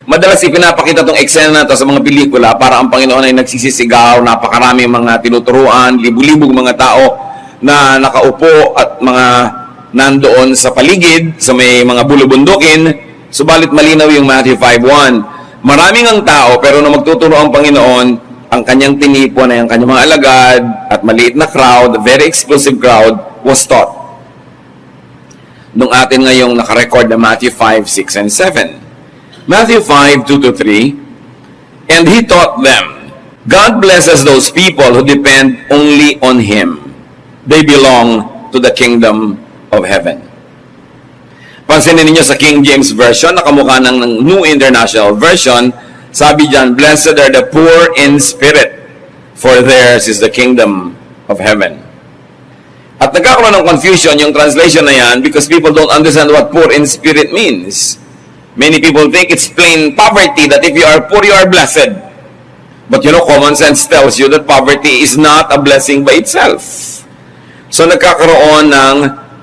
Madalas ipinapakita itong eksena na to sa mga pelikula para ang Panginoon ay nagsisisigaw, napakaraming mga tinuturuan, libu-libong mga tao na nakaupo at mga nandoon sa paligid, sa may mga bulubundukin, subalit malinaw yung Matthew 5:1. Maraming ang tao, pero nung magtuturo ang Panginoon, ang kanyang tinipon ay ang kanyang mga alagad at maliit na crowd, a very exclusive crowd, was taught. Nung atin ngayong nakarecord na Matthew 5, 6, and 7. Matthew 5, 2-3, and he taught them, God blesses those people who depend only on Him. They belong to the kingdom of heaven. Pansinin ninyo sa King James Version, nakamukha ng New International Version, sabi dyan, blessed are the poor in spirit, for theirs is the kingdom of heaven. At nagkakaroon ng confusion yung translation na yan because people don't understand what poor in spirit means. Many people think it's plain poverty, that if you are poor, you are blessed. But you know, common sense tells you that poverty is not a blessing by itself. So nagkakaroon ng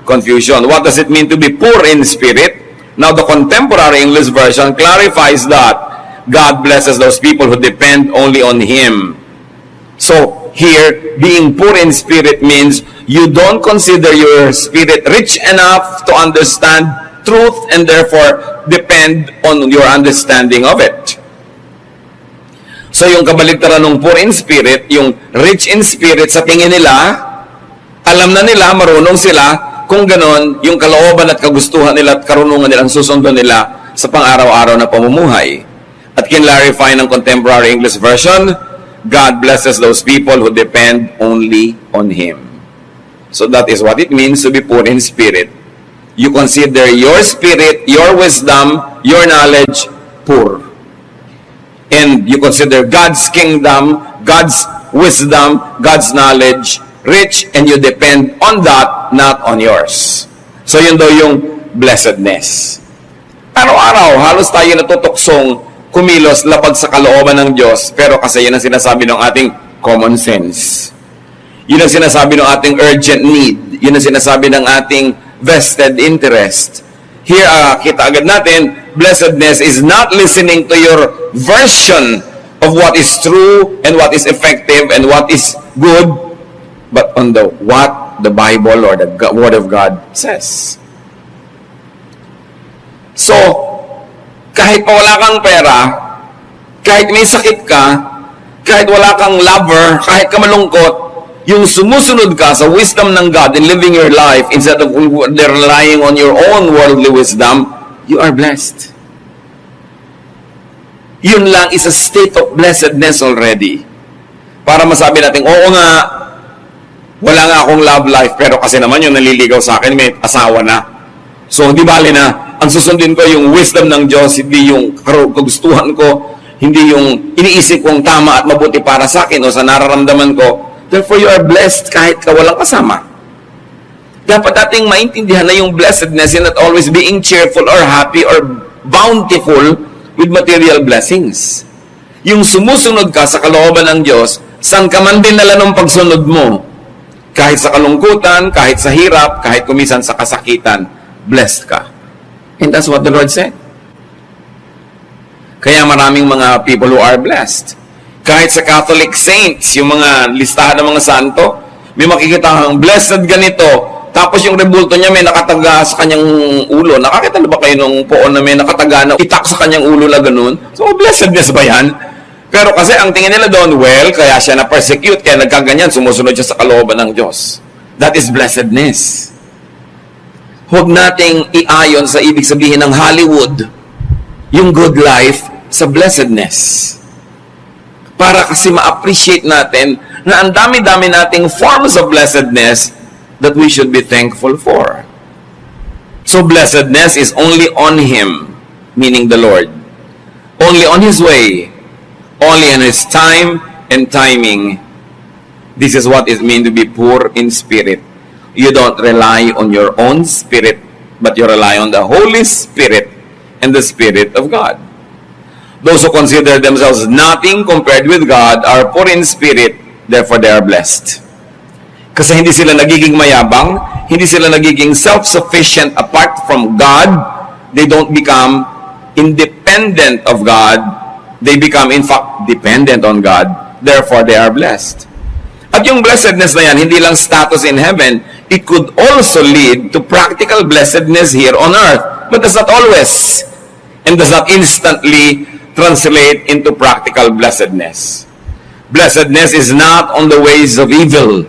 confusion. What does it mean to be poor in spirit? Now, the contemporary English version clarifies that God blesses those people who depend only on Him. So, here, being poor in spirit means you don't consider your spirit rich enough to understand truth and therefore depend on your understanding of it. So yung kabaligtaran ng poor in spirit, yung rich in spirit, sa tingin nila, alam na nila, marunong sila, kung ganon, yung kalooban at kagustuhan nila at karunungan nilang susundon nila sa pang-araw-araw na pamumuhay. At kinlarify ng contemporary English version, God blesses those people who depend only on Him. So that is what it means to be poor in spirit. You consider your spirit, your wisdom, your knowledge poor. And you consider God's kingdom, God's wisdom, God's knowledge rich, and you depend on that, not on yours. So yun daw yung blessedness. Araw-araw, halos tayo natutuksong kumilos lapag sa kalooban ng Diyos, pero kasi yun ang sinasabi ng ating common sense. Yun ang sinasabi ng ating urgent need. Yun ang sinasabi ng ating vested interest. Here, kita agad natin, blessedness is not listening to your version of what is true and what is effective and what is good, but on what the Bible or the Word of God says. So, kahit pa wala kang pera, kahit may sakit ka, kahit wala kang lover, kahit ka malungkot, yung sumusunod ka sa wisdom ng God in living your life instead of relying on your own worldly wisdom, you are blessed. Yun lang is a state of blessedness already. Para masabi natin, oo nga, wala nga akong love life, pero kasi naman yung naliligaw sa akin, may asawa na. So, di bali na, ang susundin ko yung wisdom ng Diyos, hindi yung kagustuhan ko, hindi yung iniisip kong tama at mabuti para sa akin o sa nararamdaman ko. Therefore, you are blessed kahit ka walang kasama. Dapat nating maintindihan na yung blessedness is not always being cheerful or happy or bountiful with material blessings. Yung sumusunod ka sa kalooban ng Diyos, saan ka man dinala ng pagsunod mo, kahit sa kalungkutan, kahit sa hirap, kahit kumisan sa kasakitan, blessed ka. And that's what the Lord said. Kaya maraming mga people who are blessed. Kahit sa Catholic saints, yung mga listahan ng mga santo, may makikita kang blessed ganito, tapos yung rebulto niya may nakataga sa kanyang ulo. Nakakita na ba kayo nung poon na may nakataga na itak sa kanyang ulo na ganun? So, blessedness ba yan? Pero kasi ang tingin nila doon, well, kaya siya na-persecute, kaya nagkaganyan, sumusunod siya sa kalooban ng Diyos. That is blessedness. Huwag nating iayon sa ibig sabihin ng Hollywood, yung good life sa blessedness. Para kasi ma-appreciate natin na ang dami-dami nating forms of blessedness that we should be thankful for. So blessedness is only on Him, meaning the Lord. Only on His way. Only in His time and timing. This is what it means to be poor in spirit. You don't rely on your own spirit, but you rely on the Holy Spirit and the Spirit of God. Those who consider themselves nothing compared with God are poor in spirit, therefore they are blessed. Kasi hindi sila nagiging mayabang, hindi sila nagiging self-sufficient apart from God, they don't become independent independent of God, they become in fact dependent on God. Therefore, they are blessed. At yung blessedness na yan, hindi lang status in heaven, it could also lead to practical blessedness here on earth. But does not always, and does not instantly translate into practical blessedness. Blessedness is not on the ways of evil.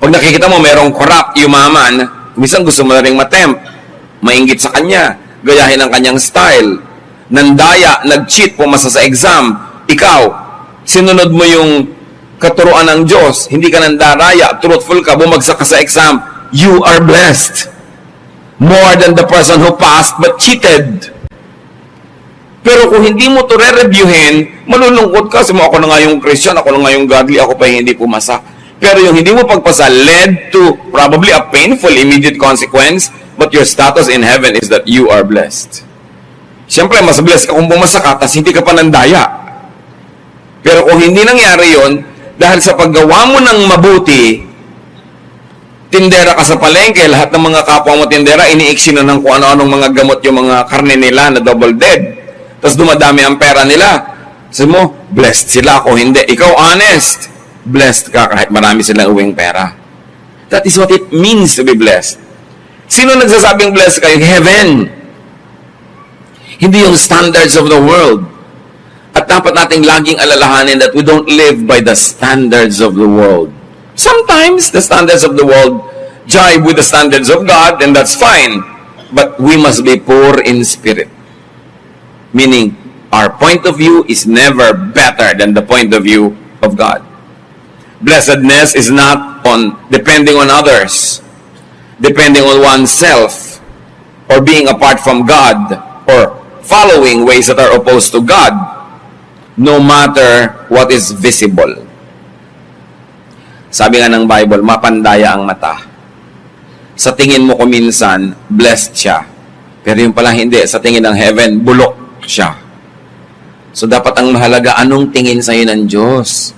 Pag nakikita mo merong corrupt, yumaman, minsan gusto mo na rin matempt, mainggit sa kanya, gayahin ang kanyang style, nandaya, nag-cheat, pumasa sa exam, ikaw, sinunod mo yung katuruan ng Diyos, hindi ka nandaraya, truthful ka, bumagsak ka sa exam, you are blessed. More than the person who passed but cheated. Pero kung hindi mo to re-reviewin, malulungkot ka. Kasi ako na nga yung Christian, ako na nga yung godly, ako pa yung hindi pumasa. Pero yung hindi mo pagpasa led to probably a painful immediate consequence, but your status in heaven is that you are blessed. Siyempre, mas blessed ka kung bumasa ka, tas hindi ka pa nandaya. Pero kung hindi nangyari yon, dahil sa paggawa mo ng mabuti, tindera ka sa palengke, lahat ng mga kapwa mo tindera, iniiksi na ng kung ano-anong mga gamot yung mga karne nila na double dead. Tapos dumadami ang pera nila. Sabi mo, blessed sila. Kung hindi, ikaw honest, blessed ka kahit marami silang uwing pera. That is what it means to be blessed. Sino nagsasabing blessed kayo? Heaven. Hindi yung standards of the world. At dapat nating laging alalahanin that we don't live by the standards of the world. Sometimes, the standards of the world jive with the standards of God, and that's fine. But we must be poor in spirit. Meaning, our point of view is never better than the point of view of God. Blessedness is not on depending on others, depending on oneself, or being apart from God, or following ways that are opposed to God, no matter what is visible. Sabi nga ng Bible, mapandaya ang mata. Sa tingin mo kuminsan, blessed siya. Pero yung pala hindi, sa tingin ng heaven, bulok siya. So dapat ang mahalaga, anong tingin sa'yo ng Diyos?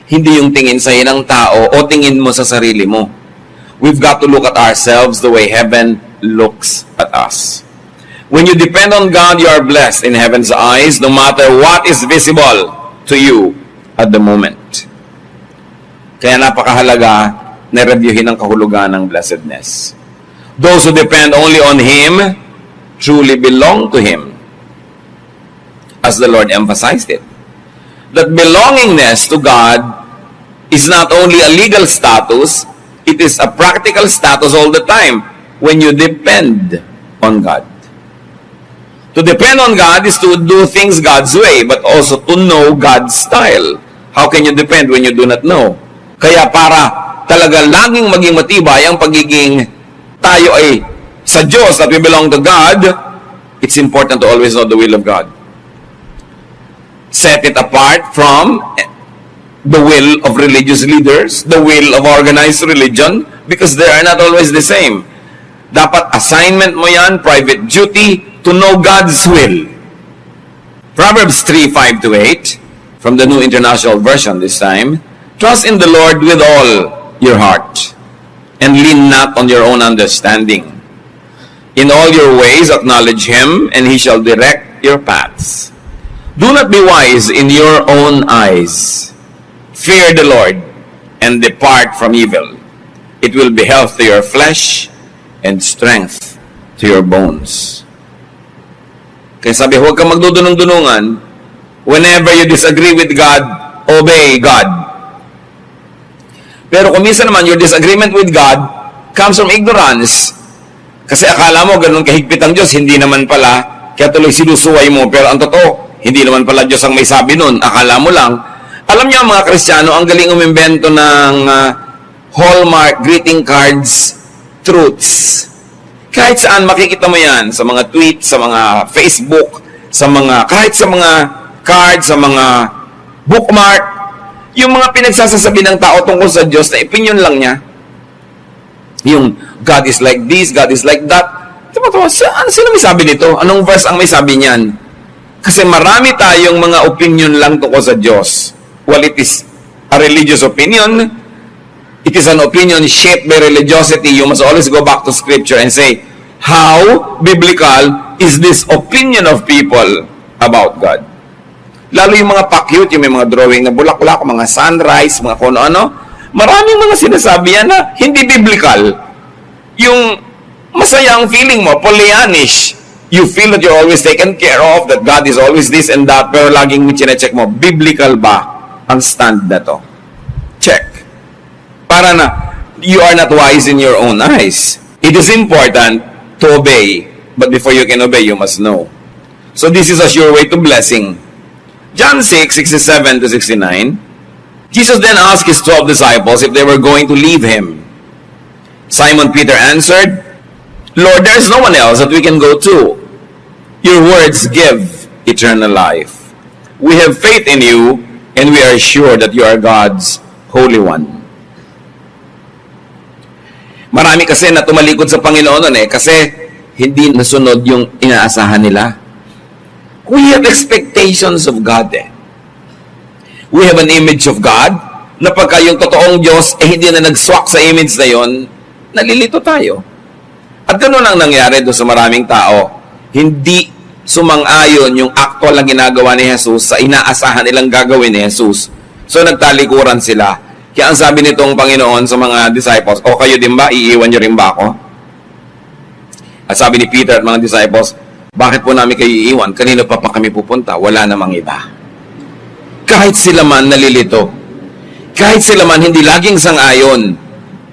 Hindi yung tingin sa'yo ng tao o tingin mo sa sarili mo. We've got to look at ourselves the way heaven looks at us. When you depend on God, you are blessed in heaven's eyes, no matter what is visible to you at the moment. Kaya napakahalaga na reviewin ang kahulugan ng blessedness. Those who depend only on Him truly belong to Him, as the Lord emphasized it. That belongingness to God is not only a legal status, it is a practical status all the time when you depend on God. To depend on God is to do things God's way, but also to know God's style. How can you depend when you do not know? Kaya para talaga laging maging matibay ang pagiging tayo ay sa Diyos, that we belong to God, it's important to always know the will of God. Set it apart from the will of religious leaders, the will of organized religion, because they are not always the same. Dapat assignment mo yan, private duty, to know God's will. Proverbs 3:5-8, from the New International Version this time, trust in the Lord with all your heart, and lean not on your own understanding. In all your ways acknowledge Him, and He shall direct your paths. Do not be wise in your own eyes. Fear the Lord, and depart from evil. It will be health to your flesh, and strength to your bones. Kaya sabi, huwag kang magdudunong-dunungan. Whenever you disagree with God, obey God. Pero kung minsan naman, your disagreement with God comes from ignorance. Kasi akala mo, ganun kahigpit ang Diyos, hindi naman pala, kaya tuloy sinusuway mo. Pero ang totoo, hindi naman pala Diyos ang may sabi nun. Akala mo lang. Alam niyo, mga Kristiyano, ang galing umimbento ng Hallmark greeting cards, truths. Kahit saan makikita mo yan, sa mga tweets, sa mga Facebook, kahit sa mga cards, sa mga bookmark, yung mga pinagsasasabi ng tao tungkol sa Diyos na opinion lang niya. Yung God is like this, God is like that. Sino may sabi nito? Anong verse ang may sabi niyan? Kasi marami tayong mga opinion lang tungkol sa Diyos. Well, it is a religious opinion. It is an opinion shaped by religiosity. You must always go back to Scripture and say, how biblical is this opinion of people about God. Lalo yung mga pa-cute, yung may mga drawing na bulaklak, mga sunrise, mga kung ano, maraming mga sinasabi yan na hindi biblical. Yung masaya ang feeling mo, Pollyannish. You feel that you're always taken care of, that God is always this and that, pero laging chinecheck mo, biblical ba ang stand na to? Check. Para na, you are not wise in your own eyes. It is important to obey, but before you can obey, you must know. So this is a sure way to blessing. John 6:67 to 69, Jesus then asked his 12 disciples if they were going to leave him. Simon Peter answered, Lord, there is no one else that we can go to. Your words give eternal life. We have faith in you, and we are sure that you are God's Holy One. Marami kasi na tumalikod sa Panginoon kasi hindi nasunod yung inaasahan nila. We have expectations of God We have an image of God na pagka yung totoong Diyos hindi na nag-swak sa image na yon, nalilito tayo. At ganoon ang nangyari doon sa maraming tao. Hindi sumang-ayon yung actual na ginagawa ni Jesus sa inaasahan nilang gagawin ni Jesus. So nagtalikuran sila. Kaya ang sabi nitong Panginoon sa mga disciples, o kayo din ba, iiwan niyo rin ba ako? At sabi ni Peter at mga disciples, bakit po namin kayo iiwan? Kanino pa kami pupunta? Wala namang iba. Kahit sila man nalilito, kahit sila man hindi laging sang-ayon,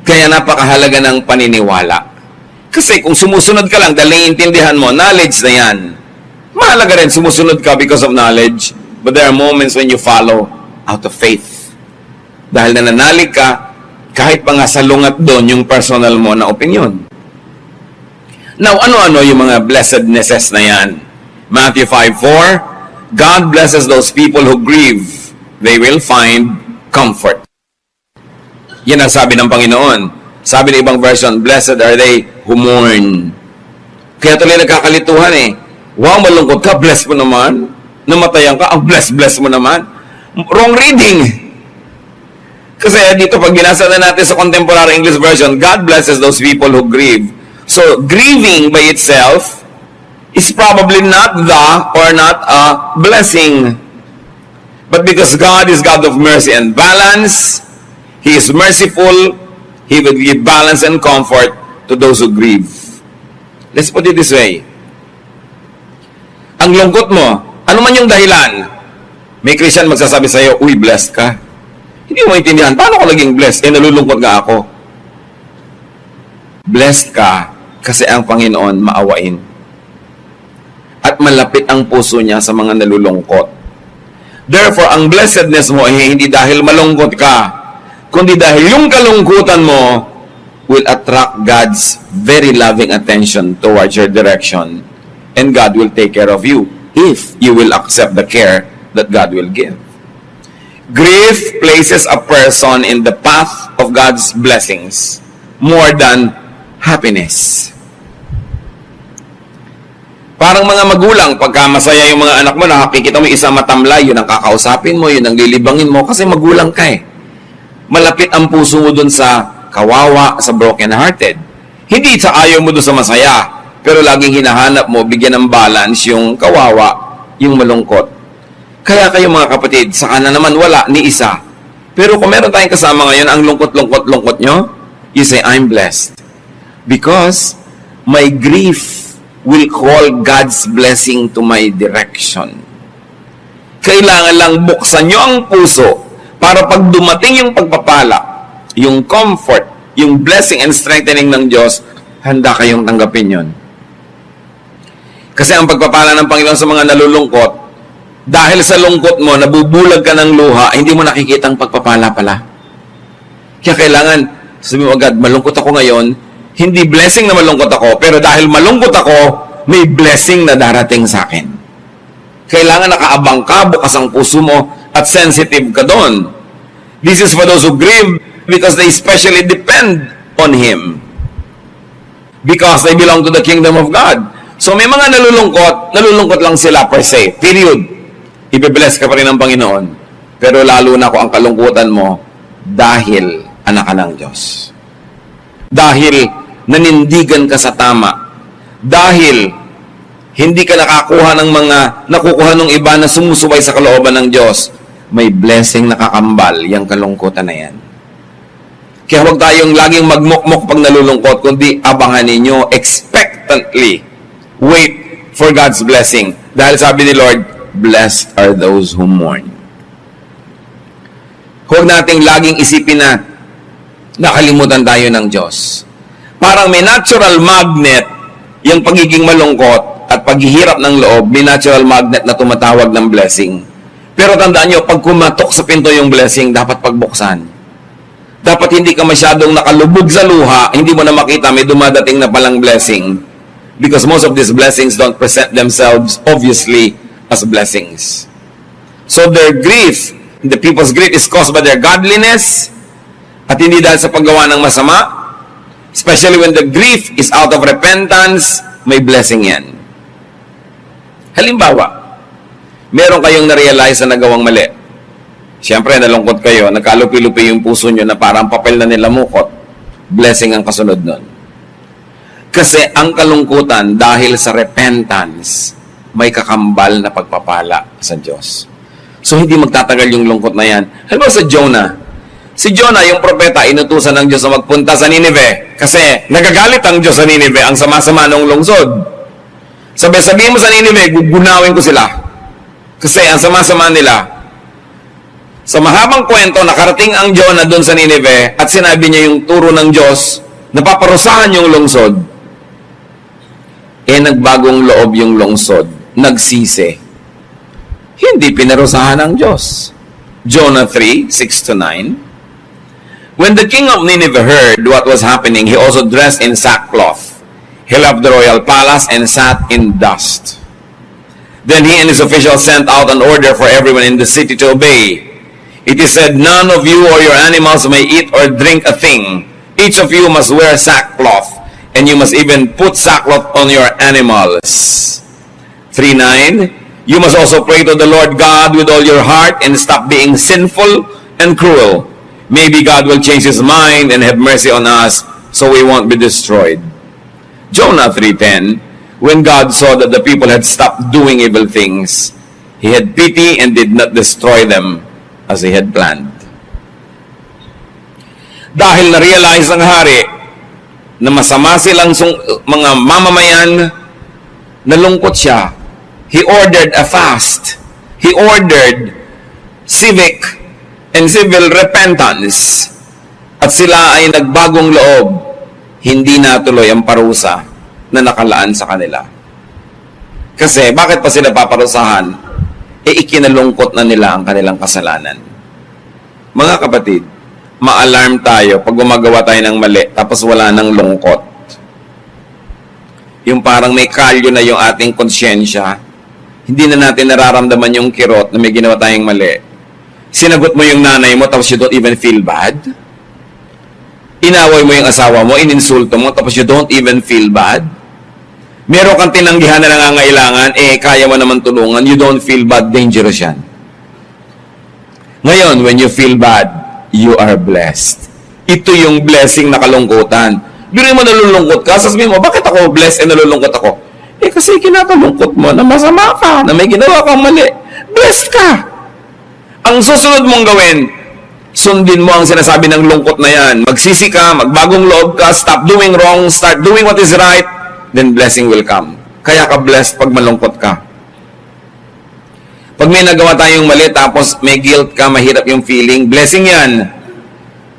kaya napakahalaga ng paniniwala. Kasi kung sumusunod ka lang dahil naiintindihan mo, knowledge na yan. Mahalaga rin sumusunod ka because of knowledge, but there are moments when you follow out of faith. Dahil nananalig ka, kahit pa nga salungat doon yung personal mo na opinion. Now, ano-ano yung mga blessednesses na yan? Matthew 5:4, God blesses those people who grieve. They will find comfort. Yan ang sabi ng Panginoon. Sabi ng ibang version, blessed are they who mourn. Kaya tuloy nagkakalituhan Wow, malungkot ka, bless mo naman. Namatayan ka, ang bless mo naman. Wrong reading. Kasi dito pag binasa na natin sa contemporary English version, God blesses those people who grieve. So, grieving by itself is probably not a blessing. But because God is God of mercy and balance, He is merciful, He will give balance and comfort to those who grieve. Let's put it this way. Ang lungkot mo, ano man yung dahilan, may Christian magsasabi sa'yo, uy, blessed ka. Hindi mo maintindihan, paano ko naging blessed? Nalulungkot nga ako. Blessed ka kasi ang Panginoon maawain. At malapit ang puso niya sa mga nalulungkot. Therefore, ang blessedness mo ay hindi dahil malungkot ka, kundi dahil yung kalungkutan mo will attract God's very loving attention towards your direction, and God will take care of you if you will accept the care that God will give. Grief places a person in the path of God's blessings more than happiness. Parang mga magulang, pagka masaya yung mga anak mo, nakakikita mo isang matamlay, yun ang kakausapin mo, yun ang lilibangin mo, kasi magulang ka Malapit ang puso mo dun sa kawawa, sa broken-hearted. Hindi sa ayaw mo dun sa masaya, pero laging hinahanap mo, bigyan ng balance yung kawawa, yung malungkot. Kaya kayo mga kapatid, saka na naman wala ni isa. Pero kung meron tayong kasama ngayon, ang lungkot nyo, you say, I'm blessed. Because my grief will call God's blessing to my direction. Kailangan lang buksan nyo ang puso para pag dumating yung pagpapala, yung comfort, yung blessing and strengthening ng Diyos, handa kayong tanggapin yon. Kasi ang pagpapala ng Panginoon sa mga nalulungkot, dahil sa lungkot mo, nabubulag ka ng luha, hindi mo nakikita ang pagpapala pala. Kaya kailangan, sabi mo agad, malungkot ako ngayon, hindi blessing na malungkot ako, pero dahil malungkot ako, may blessing na darating sa akin. Kailangan nakaabang ka, bukas ang puso mo, at sensitive ka doon. This is for those who grieve because they especially depend on Him. Because they belong to the kingdom of God. So may mga nalulungkot lang sila per se. Period. Ibe-bless ka pa rin ng Panginoon. Pero lalo na kung ang kalungkutan mo dahil anak ka ng Diyos. Dahil nanindigan ka sa tama. Dahil hindi ka nakakuha ng mga nakukuha ng iba na sumusuway sa kalooban ng Diyos, may blessing na kakambal yung kalungkutan na yan. Kaya huwag tayong laging magmukmok pag nalulungkot, kundi abangan ninyo expectantly. Wait for God's blessing. Dahil sabi ni Lord, blessed are those who mourn. Huwag nating laging isipin na nakalimutan tayo ng Diyos. Parang may natural magnet yung pagiging malungkot at paghihirap ng loob, may natural magnet na tumatawag ng blessing. Pero tandaan nyo, pag kumatok sa pinto yung blessing, dapat pagbuksan. Dapat hindi ka masyadong nakalubog sa luha, hindi mo na makita may dumadating na palang blessing. Because most of these blessings don't present themselves obviously as blessings. So their grief, the people's grief is caused by their godliness at hindi dahil sa paggawa ng masama. Especially when the grief is out of repentance, may blessing yan. Halimbawa, meron kayong na-realize na nagawang mali. Siyempre, nalungkot kayo, nagkalupi-lupi yung puso nyo na parang papel na nilamukot. Blessing ang kasunod nun. Kasi ang kalungkutan dahil sa repentance, may kakambal na pagpapala sa Diyos. So, hindi magtatagal yung lungkot na yan. Halimbawa sa Jonah. Si Jonah, yung propeta, inutusan ng Diyos na magpunta sa Nineveh. Kasi nagagalit ang Diyos sa Nineveh, ang sama-sama ng lungsod. Sabihin mo sa Nineveh, gugunawin ko sila. Kasi ang sama-sama nila. Sa mahabang kwento, nakarating ang Jonah doon sa Nineveh at sinabi niya yung turo ng Diyos na paparusahan yung lungsod. Nagbagong loob yung lungsod. Nagsisi. Hindi pinarusahan ng Diyos. Jonah 3:6-9. When the king of Nineveh heard what was happening, he also dressed in sackcloth. He left the royal palace and sat in dust. Then he and his officials sent out an order for everyone in the city to obey. It is said, none of you or your animals may eat or drink a thing. Each of you must wear sackcloth, and you must even put sackcloth on your animals. 3:9. You must also pray to the Lord God with all your heart and stop being sinful and cruel. Maybe God will change His mind and have mercy on us so we won't be destroyed. Jonah 3:10. When God saw that the people had stopped doing evil things, He had pity and did not destroy them as He had planned. Dahil na-realize ng hari na masama silang mga mamamayan, nalungkot siya. He ordered a fast. He ordered civic and civil repentance. At sila ay nagbagong loob. Hindi natuloy ang parusa na nakalaan sa kanila. Kasi, bakit pa sila paparusahan? Ikinalungkot na nila ang kanilang kasalanan. Mga kapatid, ma-alarm tayo pag gumagawa tayo ng mali, tapos wala nang lungkot. Yung parang may kalyo na yung ating konsyensya, hindi na natin nararamdaman yung kirot na may ginawa tayong mali. Sinagot mo yung nanay mo, tapos you don't even feel bad? Inaway mo yung asawa mo, ininsulto mo, tapos you don't even feel bad? Meron kang tinanggihan na nangangailangan, kaya mo naman tulungan, you don't feel bad, dangerous yan. Ngayon, when you feel bad, you are blessed. Ito yung blessing na kalungkutan. Biro mo nalulungkot ka, sasabihin mo, bakit ako blessed and nalulungkot ako? Kasi kinakalungkot mo na masama ka, na may ginawa kang mali. Blessed ka! Ang susunod mong gawin, sundin mo ang sinasabi ng lungkot na yan. Magsisi ka, magbagong loob ka, stop doing wrong, start doing what is right, then blessing will come. Kaya ka blessed pag malungkot ka. Pag may nagawa tayong mali, tapos may guilt ka, mahirap yung feeling, blessing yan.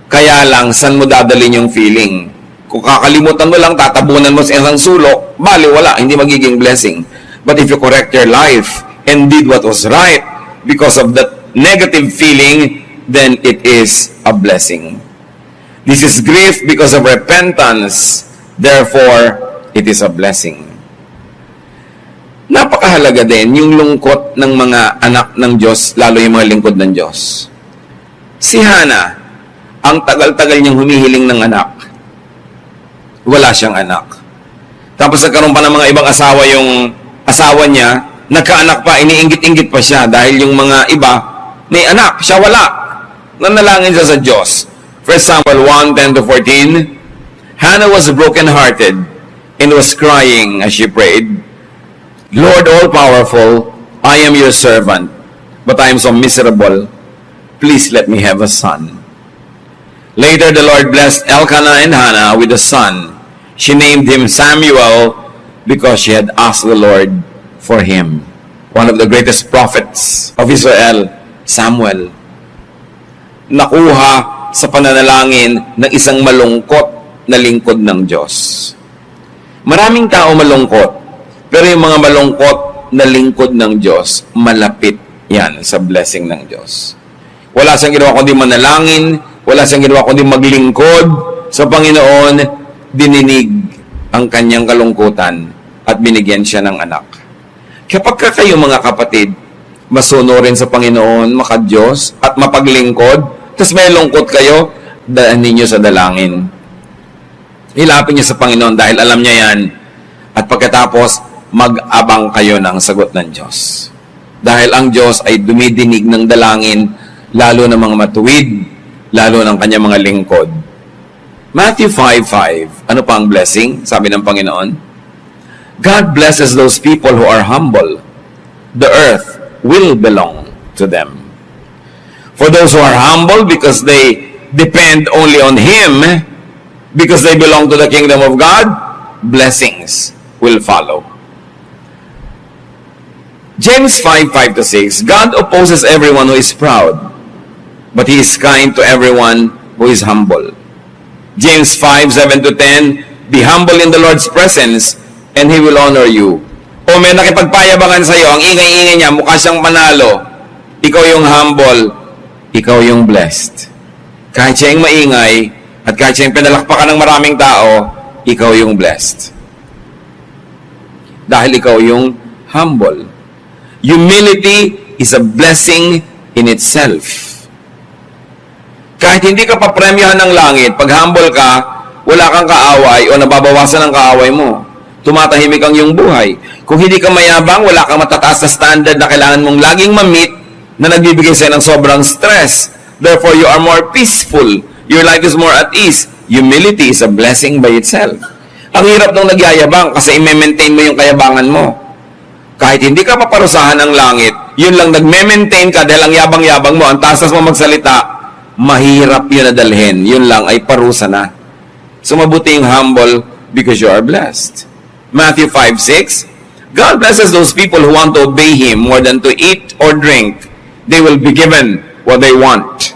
Kaya lang, saan mo dadalhin yung feeling? Kung kakalimutan mo lang, tatabunan mo sa isang sulok, bali, wala, hindi magiging blessing. But if you correct your life and did what was right because of that negative feeling, then it is a blessing. This is grief because of repentance. Therefore, it is a blessing. Napakahalaga din yung lungkot ng mga anak ng Diyos, lalo yung mga lingkod ng Diyos. Si Hannah, ang tagal-tagal niyang humihiling ng anak. Wala siyang anak. Tapos nagkaroon pa ng mga ibang asawa yung asawa niya, nagkaanak pa, iniinggit-inggit pa siya dahil yung mga iba, may anak, siya wala. Nanalangin siya sa Diyos. 1 Samuel 1:10-14, Hannah was broken-hearted and was crying as she prayed, Lord all-powerful, I am your servant, but I am so miserable. Please let me have a son. Later, the Lord blessed Elkanah and Hannah with a son. She named him Samuel because she had asked the Lord for him. One of the greatest prophets of Israel, Samuel, nakuha sa pananalangin ng isang malungkot na lingkod ng Diyos. Maraming tao malungkot, pero yung mga malungkot na lingkod ng Diyos, malapit yan sa blessing ng Diyos. Wala siyang ginawa kundi manalangin, wala siyang ginawa kundi maglingkod sa Panginoon, dininig ang kanyang kalungkutan at binigyan siya ng anak. Kapag kayo mga kapatid, masunurin sa Panginoon, maka-Diyos, at mapaglingkod, tapos may lungkot kayo, daan ninyo sa dalangin. Hilapin niyo sa Panginoon dahil alam niya yan. At pagkatapos, mag-abang kayo ng sagot ng Diyos. Dahil ang Diyos ay dumidinig ng dalangin, lalo ng mga matuwid, lalo ng kanyang mga lingkod. Matthew 5:5, ano pa ang blessing? Sabi ng Panginoon, God blesses those people who are humble. The earth will belong to them. For those who are humble because they depend only on Him, because they belong to the kingdom of God, blessings will follow. James 5:5-6, God opposes everyone who is proud, but He is kind to everyone who is humble. James 5:7-10, be humble in the Lord's presence, and He will honor you. O may nakipagpayabangan sa iyo, ang ingay-ingay niya, mukha siyang panalo. Ikaw yung humble, ikaw yung blessed. Kahit siya yung maingay, at kahit siya yung pinalakpakan ng maraming tao, ikaw yung blessed. Dahil ikaw yung humble. Humility is a blessing in itself. Kahit hindi ka papremyahan ng langit, pag humble ka, wala kang kaaway o nababawasan ng kaaway mo. Tumatahimik ang iyong buhay. Kung hindi ka mayabang, wala kang matataas na standard na kailangan mong laging ma-meet na nagbibigay sa'yo ng sobrang stress. Therefore, you are more peaceful. Your life is more at ease. Humility is a blessing by itself. Ang hirap nung nagyayabang kasi i-maintain mo yung kayabangan mo. Kahit hindi ka paparusahan ng langit, yun lang nagme-maintain ka dahil ang yabang-yabang mo, ang taas mo magsalita, mahirap yun na dalhin. Yun lang ay parusa na. So mabuti yung humble because you are blessed. Matthew 5:6, God blesses those people who want to obey Him more than to eat or drink. They will be given what they want.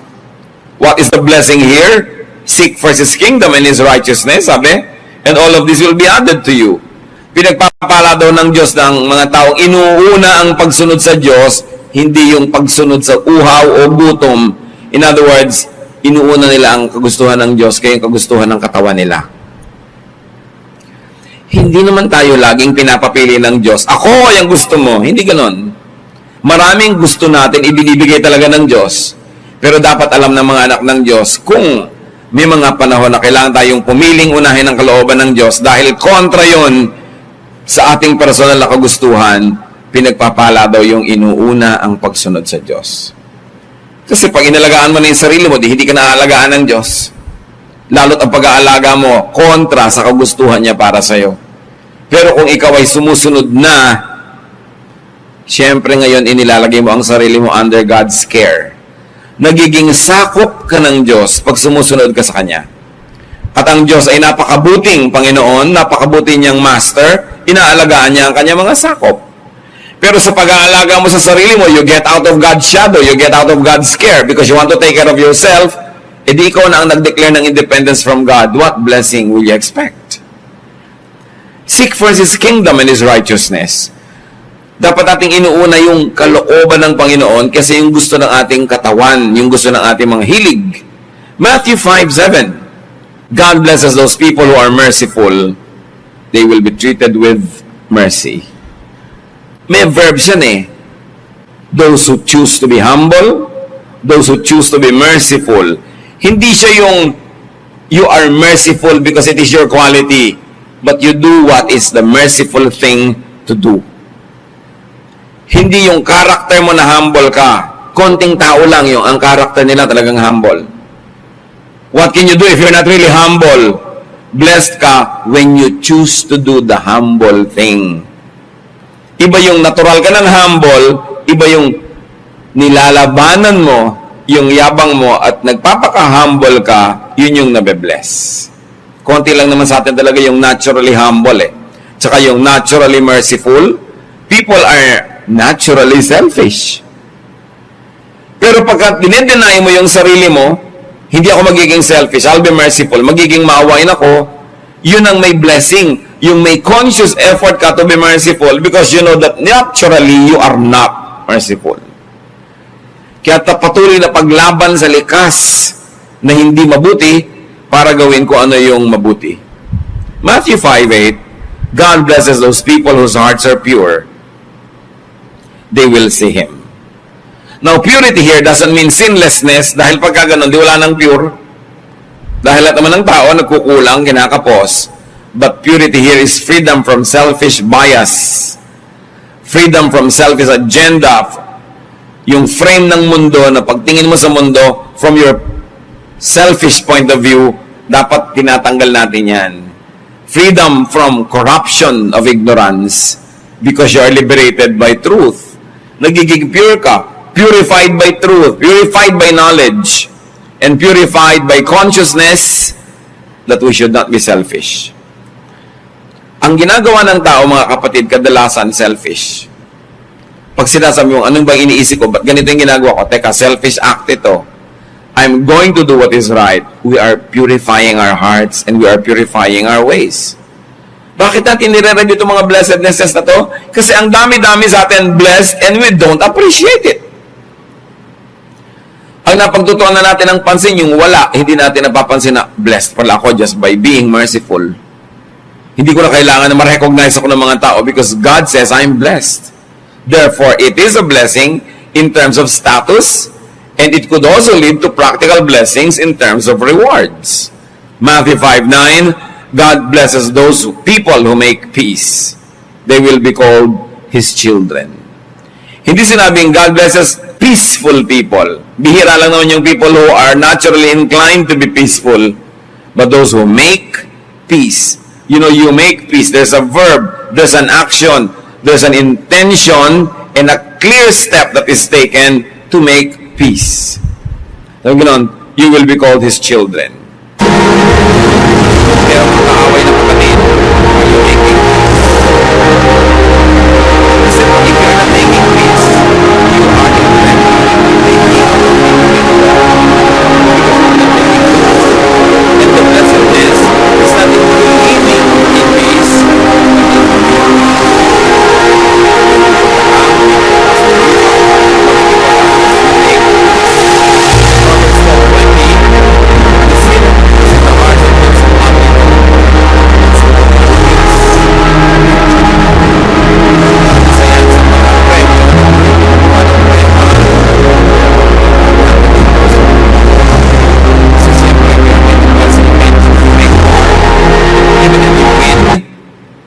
What is the blessing here? Seek first His kingdom and His righteousness, sabi, and all of this will be added to you. Pinagpapala daw ng Diyos ng mga taong inuuna ang pagsunod sa Diyos, hindi yung pagsunod sa uhaw o gutom. In other words, inuuna nila ang kagustuhan ng Diyos kaya yung kagustuhan ng katawan nila. Hindi naman tayo laging pinapapili ng Diyos. Ako yung gusto mo. Hindi ganon. Maraming gusto natin ibinibigay talaga ng Diyos. Pero dapat alam ng mga anak ng Diyos kung may mga panahon na kailangan tayong pumiling unahin ang kalooban ng Diyos dahil kontra yon sa ating personal na kagustuhan, pinagpapala daw yung inuuna ang pagsunod sa Diyos. Kasi pag inalagaan mo na yung sarili mo, hindi ka naaalagaan ng Diyos. Lalo't ang pag-aalaga mo kontra sa kagustuhan niya para sa'yo. Pero kung ikaw ay sumusunod na, siyempre ngayon inilalagay mo ang sarili mo under God's care. Nagiging sakop ka ng Diyos pag sumusunod ka sa Kanya. At ang Diyos ay napakabuting Panginoon, napakabuting niyang Master, inaalagaan niya ang Kanyang mga sakop. Pero sa pag-aalaga mo sa sarili mo, you get out of God's shadow, you get out of God's care because you want to take care of yourself, di ikaw na ang nag-declare ng independence from God, what blessing will you expect? Seek first His kingdom and His righteousness. Dapat ating inuuna yung kalooban ng Panginoon kasi yung gusto ng ating katawan, yung gusto ng ating mga hilig. Matthew 5:7, God blesses those people who are merciful. They will be treated with mercy. May verbs yan eh. Those who choose to be humble, those who choose to be merciful. Hindi siya yung you are merciful because it is your quality, but you do what is the merciful thing to do. Hindi yung character mo na humble ka. Konting tao lang yung ang character nila talagang humble. What can you do if you're not really humble? Blessed ka when you choose to do the humble thing. Iba yung natural ka ng humble, iba yung nilalabanan mo, yung yabang mo at nagpapaka-humble ka, yun yung nabe-bless. Konti lang naman sa atin talaga yung naturally humble eh. Tsaka yung naturally merciful, people are naturally selfish. Pero pagka dinedeny mo yung sarili mo, hindi ako magiging selfish, I'll be merciful, magiging maawain ako, yun ang may blessing. Yung may conscious effort ka to be merciful because you know that naturally you are not merciful. Kaya patuloy na paglaban sa likas na hindi mabuti para gawin ko ano yung mabuti. Matthew 5:8, God blesses those people whose hearts are pure. They will see Him. Now, purity here doesn't mean sinlessness dahil pagka ganun, di wala nang pure. Dahil lahat naman ng tao nagkukulang, kinakapos. But purity here is freedom from selfish bias. Freedom from selfish agenda. Yung frame ng mundo na pagtingin mo sa mundo from your selfish point of view, dapat tinatanggal natin yan. Freedom from corruption of ignorance because you are liberated by truth. Nagiging pure ka. Purified by truth. Purified by knowledge. And purified by consciousness that we should not be selfish. Ang ginagawa ng tao, mga kapatid, kadalasan selfish. Pag sinasabi mo, anong bang iniisip ko? Ba't ganito yung ginagawa ko? Teka, selfish act ito. I'm going to do what is right. We are purifying our hearts and we are purifying our ways. Bakit natin nire-review itong mga blessednesses na to? Kasi ang dami-dami sa atin blessed and we don't appreciate it. Ang napagtutuan na natin ng pansin, yung wala, hindi natin napapansin na blessed pala ako just by being merciful. Hindi ko na kailangan na ma-recognize ako ng mga tao because God says I'm blessed. Therefore, it is a blessing in terms of status and it could also lead to practical blessings in terms of rewards. Matthew 5:9, God blesses those people who make peace. They will be called His children. Hindi sinabing God blesses peaceful people. Bihira lang naman yung people who are naturally inclined to be peaceful. But those who make peace. You know, you make peace. There's a verb, there's an action, there's an intention, and a clear step that is taken to make peace. So, ganoon, you will be called His children. Pero kung kaaway na kapatid, you making peace. Kasi if you're not making peace, you are in and the blessedness is not in living in peace.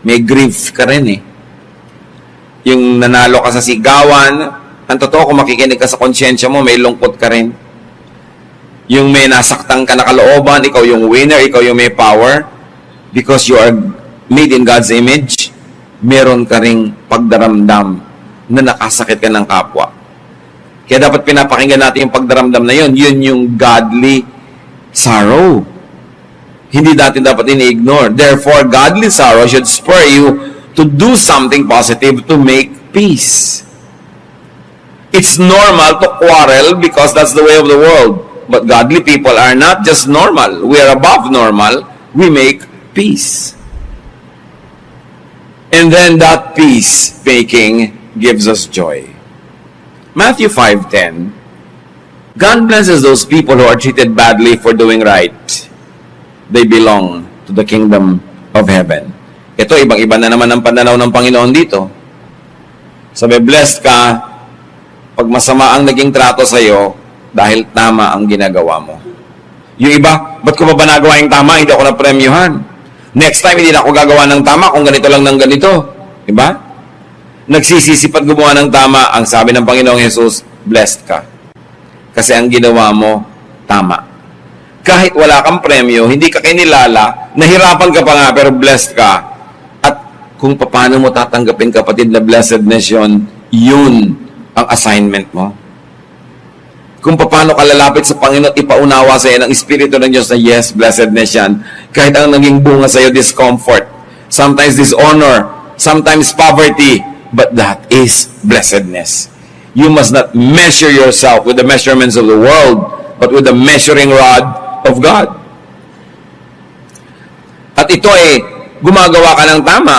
May grief ka rin eh. Yung nanalo ka sa sigawan, ang totoo kung makikinig ka sa konsyensya mo, may lungkot ka rin. Yung may nasaktan ka na kalooban, ikaw yung winner, ikaw yung may power, because you are made in God's image, meron ka ring pagdaramdam na nakasakit ka ng kapwa. Kaya dapat pinapakinggan natin yung pagdaramdam na yun. Yun yung godly sorrow. Hindi natin dapat ini-ignore. Therefore, godly sorrow should spur you to do something positive to make peace. It's normal to quarrel because that's the way of the world. But godly people are not just normal. We are above normal. We make peace. And then that peace-making gives us joy. Matthew 5:10, God blesses those people who are treated badly for doing right. They belong to the kingdom of heaven. Ito, ibang-iba na naman ang pananaw ng Panginoon dito. Sabi, blessed ka pag masama ang naging trato sa'yo dahil tama ang ginagawa mo. Yung iba, ba't ko ba nagawa yung tama? Hindi ako na-premyuhan. Next time, hindi na ako gagawa ng tama kung ganito lang ng ganito. Diba? Nagsisisi pag gumawa ng tama, ang sabi ng Panginoong Jesus, blessed ka. Kasi ang ginawa mo, tama. Kahit wala kang premyo, hindi ka kinilala, nahirapan ka pa nga, pero blessed ka. At kung paano mo tatanggapin, kapatid, na blessedness yun ang assignment mo. Kung paano ka lalapit sa Panginoon, ipaunawa sa iyo ng Espiritu ng Diyos na yes, blessedness yan. Kahit ang naging bunga sa iyo, discomfort, sometimes dishonor, sometimes poverty, but that is blessedness. You must not measure yourself with the measurements of the world, but with the measuring rod of God. At ito gumagawa ka ng tama,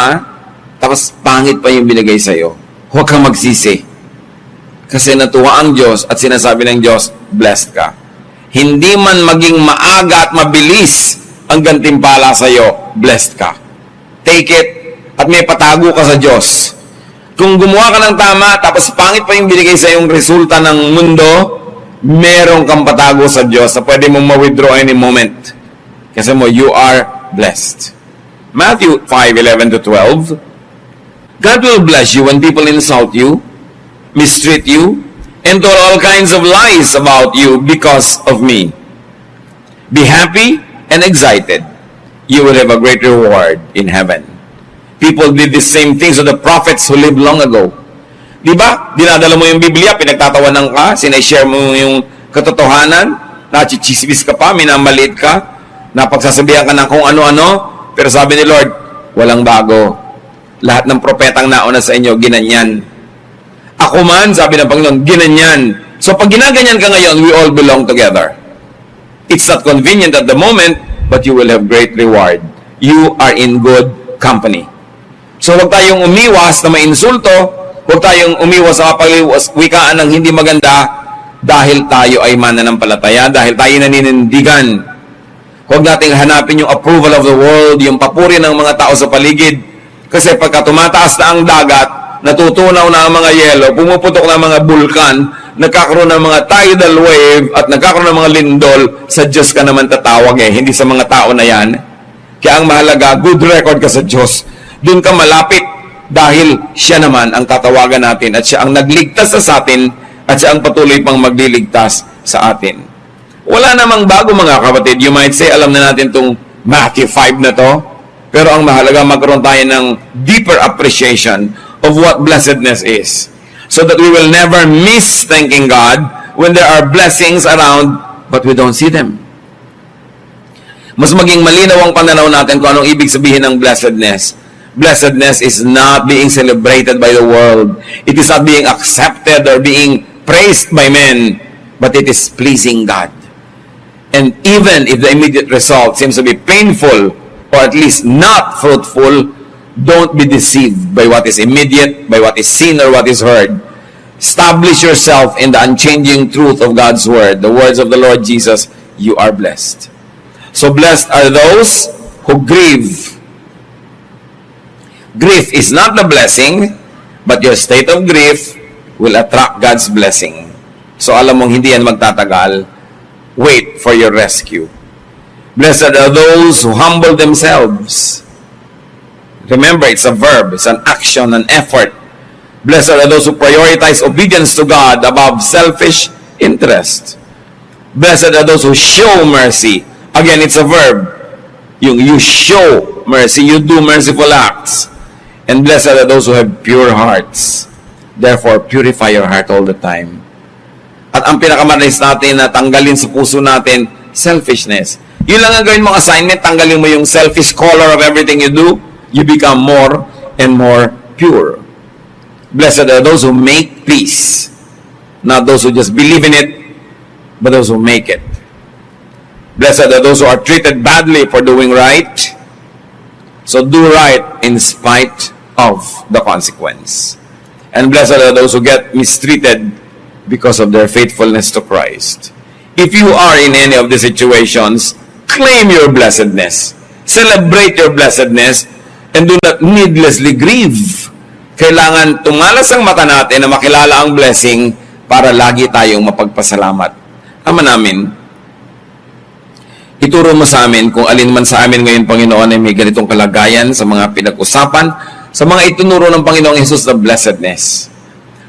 tapos pangit pa yung binigay sa iyo. Huwag kang magsisi. Kasi natuwa ang Diyos at sinasabi ng Diyos, blessed ka. Hindi man maging maaga at mabilis ang gantimpala sa iyo, blessed ka. Take it at may patago ka sa Diyos. Kung gumawa ka ng tama, tapos pangit pa yung binigay sa iyong resulta ng mundo, meron kang patago sa Diyos na pwede mong ma-withdraw any moment. Kasi you are blessed. Matthew 5:11-12, God will bless you when people insult you, mistreat you, and told all kinds of lies about you because of me. Be happy and excited. You will have a great reward in heaven. People did the same things to the prophets who lived long ago. Di ba? Dinadala mo yung Biblia, pinagtatawanan ka, sinashare mo yung katotohanan, nachichismis ka pa, minamaliit ka, napagsasabihan ka ng kung ano-ano, pero sabi ni Lord, walang bago. Lahat ng propetang nauna sa inyo, ginanyan. Ako man, sabi ng Panginoon, ginanyan. So pag ginaganyan ka ngayon, we all belong together. It's not convenient at the moment, but you will have great reward. You are in good company. So huwag tayong umiwas na mainsulto, huwag tayong umiwas sa kapagwikaan ng hindi maganda dahil tayo ay mananampalataya, dahil tayo naninindigan. Huwag nating hanapin yung approval of the world, yung papuri ng mga tao sa paligid. Kasi pagka tumataas na ang dagat, natutunaw na ang mga yelo, pumuputok na ang mga bulkan, nagkakaroon ng mga tidal wave, at nagkakaroon ng mga lindol, sa Diyos ka naman tatawag hindi sa mga tao na yan. Kaya ang mahalaga, good record ka sa Diyos. Doon ka malapit dahil siya naman ang tatawagan natin at siya ang nagligtas sa atin at siya ang patuloy pang magliligtas sa atin. Wala namang bago mga kapatid. You might say, alam na natin itong Matthew 5 na to, pero ang mahalaga magkaroon tayo ng deeper appreciation of what blessedness is. So that we will never miss thanking God when there are blessings around but we don't see them. Mas maging malinaw ang pananaw natin kung anong ibig sabihin ng blessedness. Blessedness is not being celebrated by the world. It is not being accepted or being praised by men, but it is pleasing God. And even if the immediate result seems to be painful or at least not fruitful, don't be deceived by what is immediate, by what is seen or what is heard. Establish yourself in the unchanging truth of God's word, the words of the Lord Jesus. You are blessed. So blessed are those who grieve. Grief is not the blessing, but your state of grief will attract God's blessing. So alam mong hindi yan magtatagal. Wait for your rescue. Blessed are those who humble themselves. Remember, it's a verb, it's an action, an effort. Blessed are those who prioritize obedience to God above selfish interest. Blessed are those who show mercy. Again, it's a verb. You show mercy, you do merciful acts. And blessed are those who have pure hearts. Therefore, purify your heart all the time. At ang pinakamanis natin na tanggalin sa puso natin, selfishness. Yun lang ang gawin mong assignment, tanggalin mo yung selfish color of everything you do, you become more and more pure. Blessed are those who make peace. Not those who just believe in it, but those who make it. Blessed are those who are treated badly for doing right. So do right in spite of the consequence. And blessed are those who get mistreated because of their faithfulness to Christ. If you are in any of these situations, claim your blessedness. Celebrate your blessedness and do not needlessly grieve. Kailangan tumalas ang mata natin na makilala ang blessing para lagi tayong mapagpasalamat. Ama namin, ituro mo sa amin kung alin man sa amin ngayon, Panginoon, ay may ganitong kalagayan sa mga pinag-usapan, sa mga itunuro ng Panginoong Hesus na blessedness.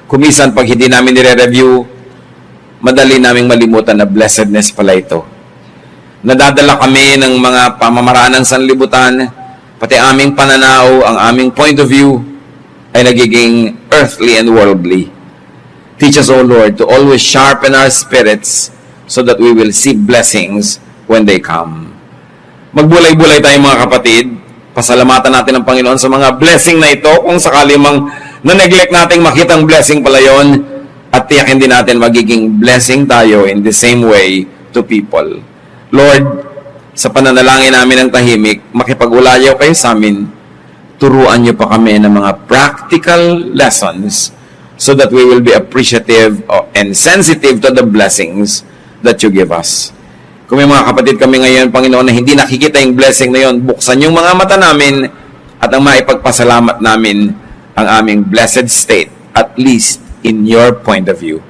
Kumisan, pag hindi namin nire-review, madali naming malimutan na blessedness pala ito. Nadadala kami ng mga pamamaraan ng sanlibutan, pati aming pananaw, ang aming point of view, ay nagiging earthly and worldly. Teach us, O Lord, to always sharpen our spirits so that we will see blessings when they come. Magbulay-bulay tayo mga kapatid. Pasalamatan natin ang Panginoon sa mga blessing na ito. Kung sakali mang na-neglect nating makitang blessing pala yon, at tiyakin din natin magiging blessing tayo in the same way to people. Lord, sa pananalangin namin ng tahimik, makipag-ulayaw kayo sa amin. Turuan niyo pa kami ng mga practical lessons so that we will be appreciative and sensitive to the blessings that you give us. Kung may mga kapatid kami ngayon, Panginoon, na hindi nakikita yung blessing na yon, buksan yung mga mata namin at ang maipagpasalamat namin ang aming blessed state, at least in your point of view.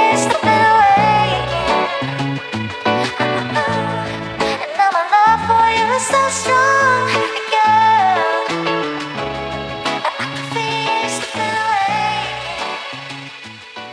fears slipping away again. And now my love for you is so strong again. I can feel you slipping away again.